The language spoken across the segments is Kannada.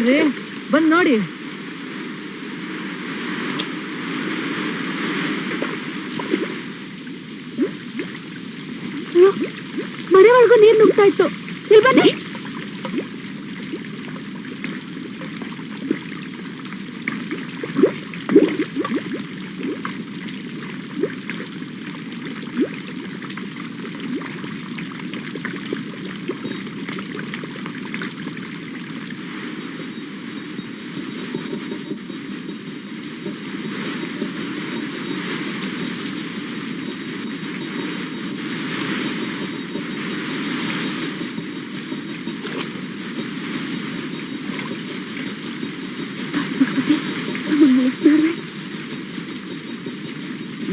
ನೋಡ್ರಿ, ಬಂದ್ ನೋಡಿ. ಮನೆ ಒಳಗೂ ನೀರ್ ನುಗ್ತಾ ಇತ್ತು. ಇಲ್ಲಿ ಬನ್ನಿ.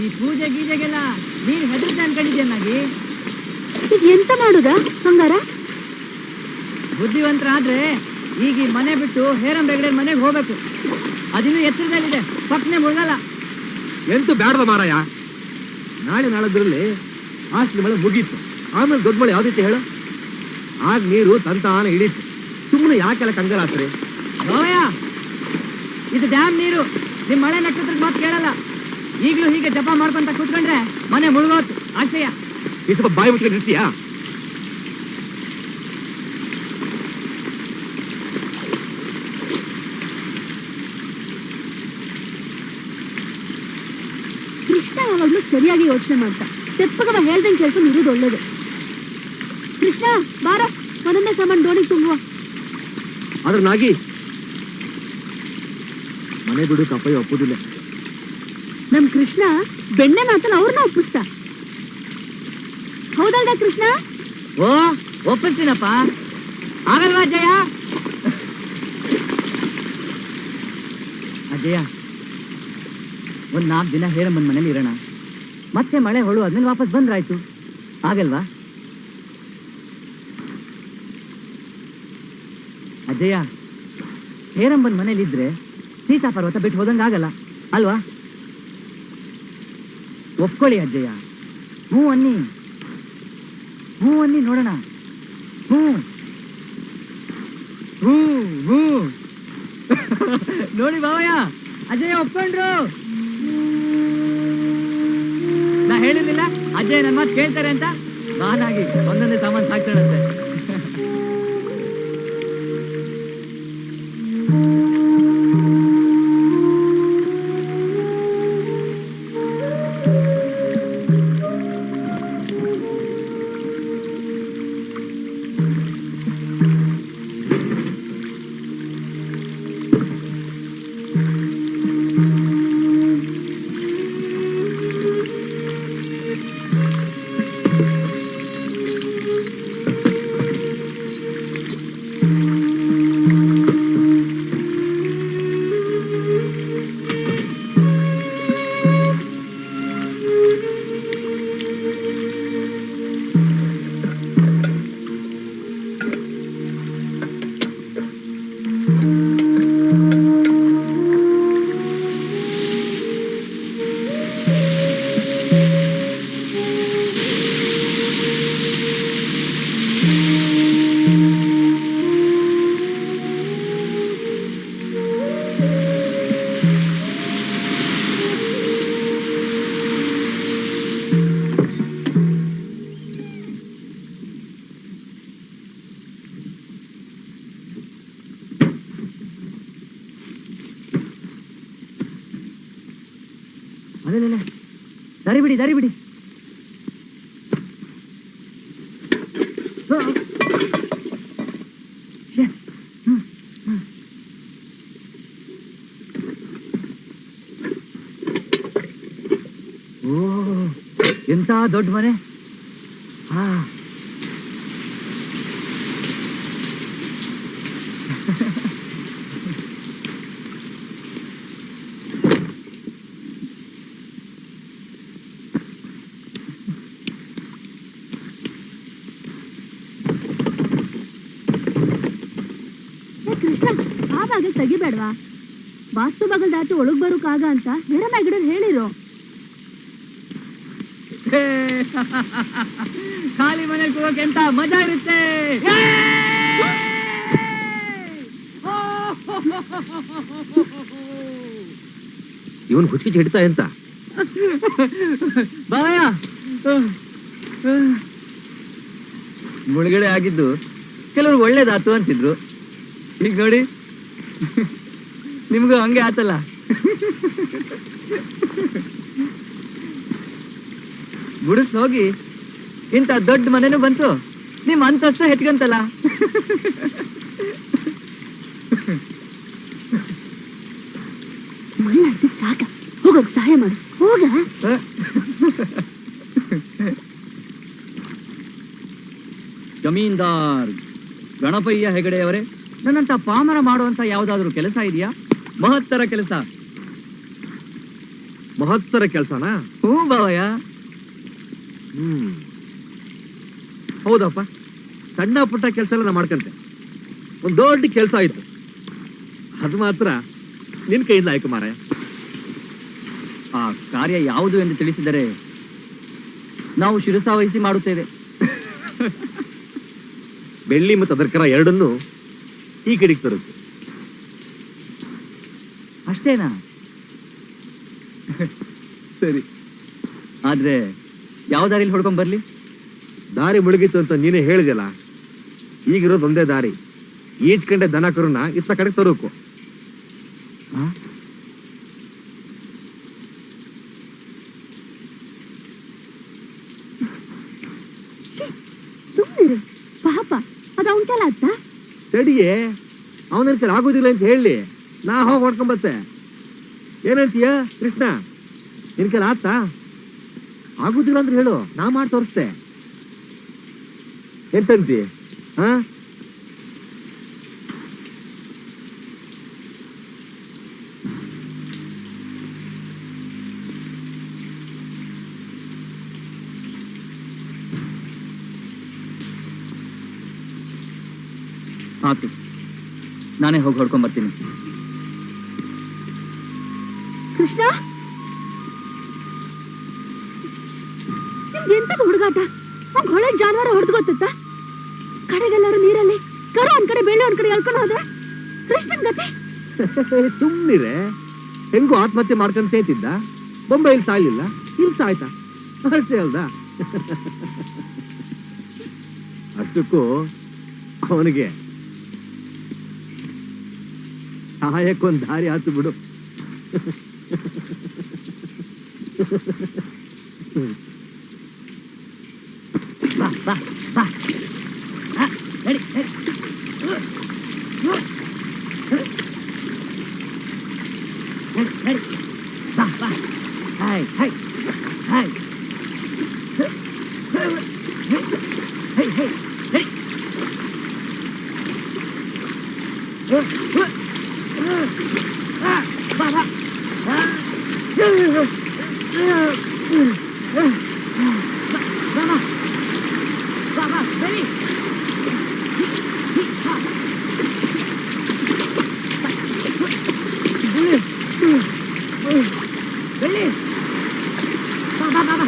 ಈ ಪೂಜೆ ಗೀಜೆಗೆಲ್ಲ ನೀನ್ ಹೆದರ್ತ ಅನ್ಕೊಂಡಿದ್ಯನ್ನಾಗಿ. ಎಂತ ಮಾಡುದ ಹಂಗಾರ? ಬುದ್ಧಿವಂತರಾದ್ರೆ ಈಗ ಈ ಮನೆ ಬಿಟ್ಟು ಹೇರಂ ಬೆಗಡೆ ಮನೆಗೆ ಹೋಗ್ಬೇಕು. ಅದಿನ್ನೂ ಎತ್ತರದಲ್ಲಿದೆ, ಪಕ್ಕನೆ ಮುಳುಗಲ್ಲ. ಎಂತೂ ಬ್ಯಾಡದ ಮಾರಾಯ. ನಾಳೆ ನಾಳದ್ರಲ್ಲಿ ಆಸ್ತಿ ಮಳೆ ಮುಗೀತು, ಆಮೇಲೆ ದೊಡ್ಡ ಮಳೆ ಯಾವ್ದೈತೆ ಹೇಳು. ಆಗ ನೀರು ತಂತಾನ ಹಿಡೀತು. ಸುಮ್ಮನೆ ಯಾಕೆಲ್ಲ ಕಂಗಾಲಾತ್ರಿ? ನೋಯ, ಇದು ಡ್ಯಾಮ್ ನೀರು. ನಿಮ್ ಮಳೆ ನಕ್ಷತ್ರದ ಮಾತು ಕೇಳಲ್ಲ. ಈಗಲೂ ಹೀಗೆ ಜಪ ಮಾಡ್ಕೊಂತ ಕೂತ್ಕೊಂಡ್ರೆ ಮನೆ ಮುಳುಗೋತು ಆಶ್ರಯ. ಈ ಸ್ವಲ್ಪ ಬಾಯಿ ಮುಚ್ಕೊಂಡು ಇರ್ತೀಯಾ? ಕೃಷ್ಣ ಯಾವಾಗ್ಲೂ ಸರಿಯಾಗಿ ಯೋಚನೆ ಮಾಡ್ತಾ ತೆಪ್ಪಗವ ಹೇಳ್ದಂಗೆ ಕೇಳ್ಕೊಂಡು ಇರೋದು ಒಳ್ಳೇದು. ಕೃಷ್ಣ ಬಾರ, ಮೊದಲನೇ ಸಾಮಾನು ದೋಣಿಗೆ ತುಂಬುವ. ಆದ್ರೆ ನಾಗಿ ಮನೆ ಬಿಡು ಕಪ್ಪಯ್ಯ ಒಪ್ಪುದಿಲ್ಲ. ನಮ್ ಕೃಷ್ಣ ಬೆಣ್ಣೆ ಮಾತಲ್ಲ ಅವ್ರನ್ನ ಒಪ್ಪಿಸ್ತಾ. ಹೌದಲ್ದ ಕೃಷ್ಣ? ಓ, ಒಪ್ಪಿಸ್ತೀನಪ್ಪ. ಆಗಲ್ವಾ ಅಜ್ಜಯ್ಯ? ಅಜ್ಜಯ್ಯ, ಒಂದ್ 4 ದಿನ ಹೇರಮ್ಮನ ಮನೇಲಿ ಇರೋಣ. ಮತ್ತೆ ಮಳೆ ಹೊಳು ಆದ್ಮೇಲೆ ವಾಪಸ್ ಬಂದ್ರಾಯ್ತು. ಆಗಲ್ವಾ ಅಜ್ಜಯ್ಯ? ಹೇರಮ್ಮನ ಮನೇಲಿದ್ರೆ ಸೀತಾ ಪರ್ವತ ಬಿಟ್ಟು ಹೋದಂಗ ಆಗಲ್ಲ ಅಲ್ವಾ? ಒಪ್ಕೊಳ್ಳಿ ಅಜ್ಜಯ್ಯ. ಹ್ಞೂ ಅನ್ನಿ, ಹ್ಞೂ ಅನ್ನಿ ನೋಡೋಣ. ಹ್ಞೂ ಹ್ಞೂ ಹ್ಞೂ ನೋಡಿ ಬಾವಯ್ಯ, ಅಜ್ಜಯ್ಯ ಒಪ್ಕೊಂಡ್ರು. ನಾ ಹೇಳಿರ್ಲಿಲ್ಲ ಅಜ್ಜಯ್ಯ ನನ್ನ ಮಾತು ಕೇಳ್ತಾರೆ ಅಂತ. ನಾನಾಗಿ ಒಂದೊಂದೇ ಸಾಮಾನು ಸಾಕ್ತಾಳಂತೆ. ಅದೇ ದಾರಿ ಬಿಡಿ, ದಾರಿ ಬಿಡಿ. ಓ, ಎಂತ ದೊಡ್ಡ ಮನೆ. ಹಾ, ತೆಗಿಬೇಡ್ವಾ? ವಾಸ್ತು ಬಗಲ್ ದಾಟಿ ಒಳಗ್ ಬರೋಕಾಗ ಅಂತ ಹೇರಮ್ಮ ಗಿಡರ್ ಹೇಳಿರು. ಖಾಲಿ ಮನೇಲಿ ಹೋಗಕ್ಕೆ ಎಂತ ಮಜಾ ಇರುತ್ತೆ. ಇವನ್ ಹುಚ್ಚಿಚ್ಚಿ ಹಿಡ್ತಾ ಎಂತ ಬಾಯ ಮುಳುಗಡೆ ಆಗಿದ್ದು ಕೆಲವರು ಒಳ್ಳೇದಾತು ಅಂತಿದ್ರು. ಈಗ ನೋಡಿ ನಿಮ್ಗೂ ಹಂಗೆ ಆತಲ್ಲ. ಗುಡಿಸ್ ಹೋಗಿ ಇಂಥ ದೊಡ್ಡ ಮನೆನೂ ಬಂತು, ನಿಮ್ ಅಂತಸ್ತ ಹೆಚ್ಕಂತಲ್ಲ. ಸಾಕ ಹೋಗೋಕ್ ಸಹಾಯ ಮಾಡು ಹೋಗ. ಜಮೀನ್ದಾರ್ ಗಣಪಯ್ಯ ಹೆಗಡೆಯವರೇ, ನನ್ನಂತ ಪಾಮರ ಮಾಡುವಂತ ಯಾವ್ದಾದ್ರು ಕೆಲಸ ಇದೆಯಾ? ಮಹತ್ತರ ಕೆಲಸ. ಮಹತ್ತರ ಕೆಲ್ಸನಾ? ಹ್ಞೂ ಬಾವಯ್ಯ. ಹೌದಪ್ಪ, ಸಣ್ಣ ಪುಟ್ಟ ಕೆಲಸ ಎಲ್ಲ ನಾ ಮಾಡ್ಕಂತೆ. ಒಂದ್ ದೊಡ್ಡ ಕೆಲಸ ಆಯ್ತು, ಅದು ಮಾತ್ರ ನಿನ್ ಕೈಯಿಂದ ಆಯ್ತು ಮಾರಾಯ. ಆ ಕಾರ್ಯ ಯಾವುದು ಎಂದು ತಿಳಿಸಿದರೆ ನಾವು ಶಿರಸಾವಹಿಸಿ ಮಾಡುತ್ತೇವೆ. ಬೆಳ್ಳಿ ಮತ್ತು ಅದರ ಕರ ಎರಡನ್ನೂ ಈ ಕಡೆಗೆ ತರುತ್ತೆ. ಅಷ್ಟೇನಾ? ಸರಿ, ಆದ್ರೆ ಯಾವ ದಾರಿಲಿ ಹೊಡ್ಕೊಂಡ್ ಬರ್ಲಿ? ದಾರಿ ಮುಳುಗಿತ್ತು ಅಂತ ನೀನೇ ಹೇಳಿದೆಲ್ಲ, ಈಗಿರೋದು ಒಂದೇ ದಾರಿ. ಈಚ್ಕಂಡೆ ದನ ಕರುನ ಇತ್ತ ಕಡೆಗೆ ತರೋಕು. ಸುಮ್ಮನೆ ಪಾಪ ಅದ ಅವನ್ ಕೆಲ ಆತ. ತಡಿಯೇ, ಅವನ ಕೈಲಿ ಆಗೋದಿಲ್ಲ ಅಂತ ಹೇಳಿ ನಾ ಹೋಗಿ ಹೊಡ್ಕೊಂಬತ್ತೆ. ಏನಂತೀಯ ಕೃಷ್ಣ, ನಿನ್ ಕೈಲಿ ಆತ? ಆಗುದಿಲ್ಲ ಅಂದ್ರೆ ಹೇಳು, ನಾ ಮಾಡಿ ತೋರಿಸ್ತೆ. ಎಂತಂತಿ? ಹಾ, ಆತು, ನಾನೇ ಹೋಗಿ ಹೊಡ್ಕೊಂಡ್ ಬರ್ತೀನಿ. ಕೃಷ್ಣ, ಎಂತದ ಹುಡುಗಾಟ? ಅವ್ನ್ ಹೊಳೆ ಜಾನುವಾರು ಹೊಡೆದು ಗೊತ್ತ, ಕಡೆಗೆಲ್ಲರೂ ನೀರಲ್ಲಿ, ಕರು ಒಂದ್ ಕಡೆ ಬೆಳ್ಳಿ ಒಂದ್ ಕಡೆ ಎಳ್ಕೊಂಡು ಹೋದ್ರೆ ಕೃಷ್ಣನ್ ಗತಿ. ಸುಮ್ನಿರೆ, ಹೆಂಗೋ ಆತ್ಮಹತ್ಯೆ ಮಾಡ್ಕೊಂತ ಇದ್ದ. ಬೊಂಬೈಲಿ ಸಾಯ್ಲಿಲ್ಲ, ಇಲ್ಲಿ ಸಾಯ್ತಾ? ಅಷ್ಟೇ ಅಲ್ದ? ಅಷ್ಟಕ್ಕೂ ಅವನಿಗೆ ಸಹಾಯಕ್ಕೊಂದು ದಾರಿ ಆತು ಬಿಡು. ಬಾ ಬಾ ಬಾ, ನಡಿ ನಡಿ. ನಡಿ ಬಾ ಬಾ. ಹಾಯ್ ಹಾಯ್ ಹಾಯ್ ಹೇ ಹೇ ನಡಿ. ಬಾ ಬಾ. Baba, ready? Ready? Baba, Baba.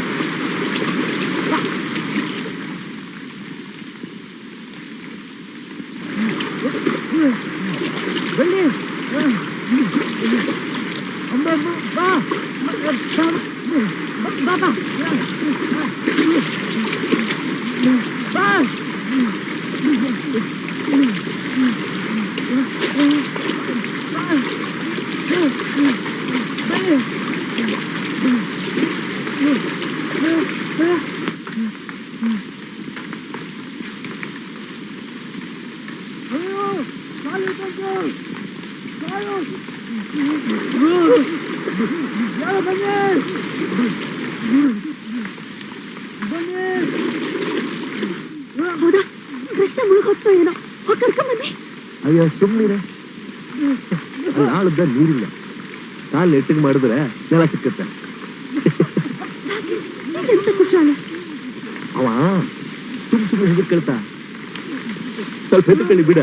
Ready? Baba. ಹೌದಾ? ಕೃಷ್ಣ ಮುಳುಗೋಗ್ತೋ ಏನೋ, ಕರ್ಕೊಂಬನ್ನಿ. ಅಯ್ಯೋ ಸುಮ್ಮನೆ, ಆಳದ ನೀರಿಲ್ಲ, ಕಾಲು ನೆಟ್ಟಿಗೆ ಮಾಡಿದ್ರೆ ನೆಲ ಸಿಕ್ಕತ್ತೆ. ಎಂತ ಕುಶಾಲ ಅವ ಸುಮ್ಮನೆ ಹೆದರ್ ಕೇಳ್ತಾ, ಸ್ವಲ್ಪ ಹೆದರ್ಕೊಳ್ಳಿ ಬಿಡ.